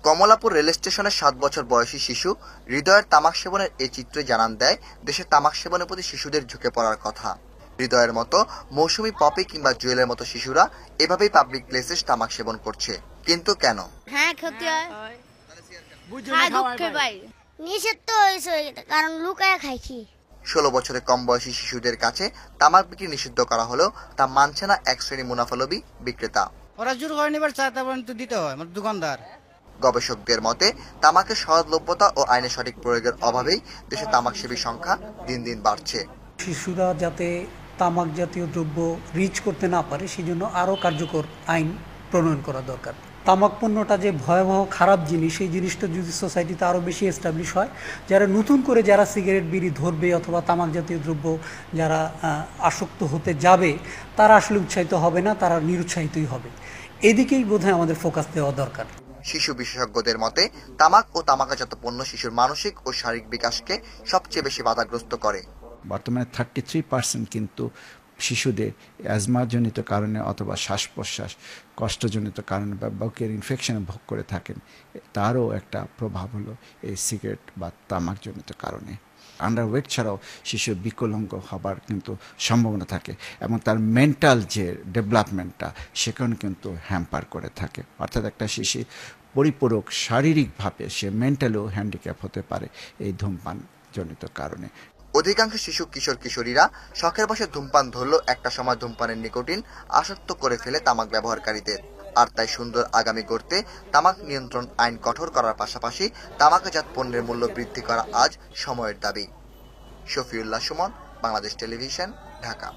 Kamalapur rail স্টেশনের 7 বছর বয়সী শিশু হৃদয়ের তামাক সেবনের এই চিত্রে জানান দেয় দেশে তামাক সেবনের প্রতি শিশুদের ঝুঁকে পড়ার কথা। হৃদয়ের মতো, মৌসুমী, পপি কিংবা জুয়েলের মতো শিশুরা এভাবেই পাবলিক প্লেসে তামাক সেবন করছে। কিন্তু কেন? হ্যাঁ, ক্ষতি হয়। নিষেধ তো হয়েছে, কারণ লুকায় খাইছি। 16 বছরের কম বয়সী শিশুদের কাছে তামাক বিক্রি নিষিদ্ধ করা হলেও তা মানছে না এক শ্রেণী মুনাফালোভী বিক্রেতা। ওরা জোর করে নিবার চায়, তারপর তো দিতে হয় আমার দোকানদার। গবেষকদের মতে, তামাকের সহজলভ্যতা ও আইনের সঠিক প্রয়োগের অভাবেই দেশে তামাক সেবীর সংখ্যা দিন দিন বাড়ছে। শিশুরা যাতে তামাক জাতীয় দ্রব্য রিচ করতে না পারে, সেজন্য আরও কার্যকর আইন প্রণয়ন করা দরকার। তামাক পণ্যটা যে ভয়াবহ খারাপ জিনিস, এই জিনিসটা যদি সোসাইটিতে আরও বেশি এস্টাবলিশ হয়, যারা নতুন করে যারা সিগারেট বিড়ি ধরবে অথবা তামাক জাতীয় দ্রব্য যারা আসক্ত হতে যাবে, তারা আসলে উৎসাহিত হবে না, তারা নিরুৎসাহিতই হবে। এদিকেই বোধহয় আমাদের ফোকাস দেওয়া দরকার। শিশু বিশেষজ্ঞদের মতে, তামাক ও তামাকজাত পণ্য শিশুর মানসিক ও শারীরিক বিকাশকে সবচেয়ে বেশি বাধাগ্রস্ত করে। বর্তমানে 33% কিন্তু শিশুদের অ্যাজমাজনিত কারণে অথবা শ্বাস প্রশ্বাস কষ্টজনিত কারণে বা বুকের ইনফেকশনে ভোগ করে থাকেন। তারও একটা প্রভাব হলো এই সিগারেট বা তামাকজনিত কারণে। আন্ডারওয়েট ছাড়াও শিশুর বিকলাঙ্গ হবার কিন্তু সম্ভাবনা থাকে এবং তার মেন্টাল যে ডেভেলপমেন্টটা সেখানে কিন্তু হ্যাম্পার করে থাকে। অর্থাৎ একটা শিশু পরিপূরক শারীরিকভাবে সে মেন্টালিও হ্যান্ডিক্যাপ হতে পারে এই ধূমপানজনিত কারণে। অধিকাংশ শিশু কিশোর কিশোরীরা শখের বশে ধূমপান ধরলেও একটা সময় ধূমপানের নিকোটিন আসক্ত করে ফেলে তামাক ব্যবহারকারীদের। আর তাই সুন্দর আগামী গড়তে তামাক নিয়ন্ত্রণ আইন কঠোর করার পাশাপাশি তামাকজাত পণ্যের মূল্য বৃদ্ধি করা আজ সময়ের দাবি। শফিউল্লাহ সুমন, বাংলাদেশ টেলিভিশন, ঢাকা।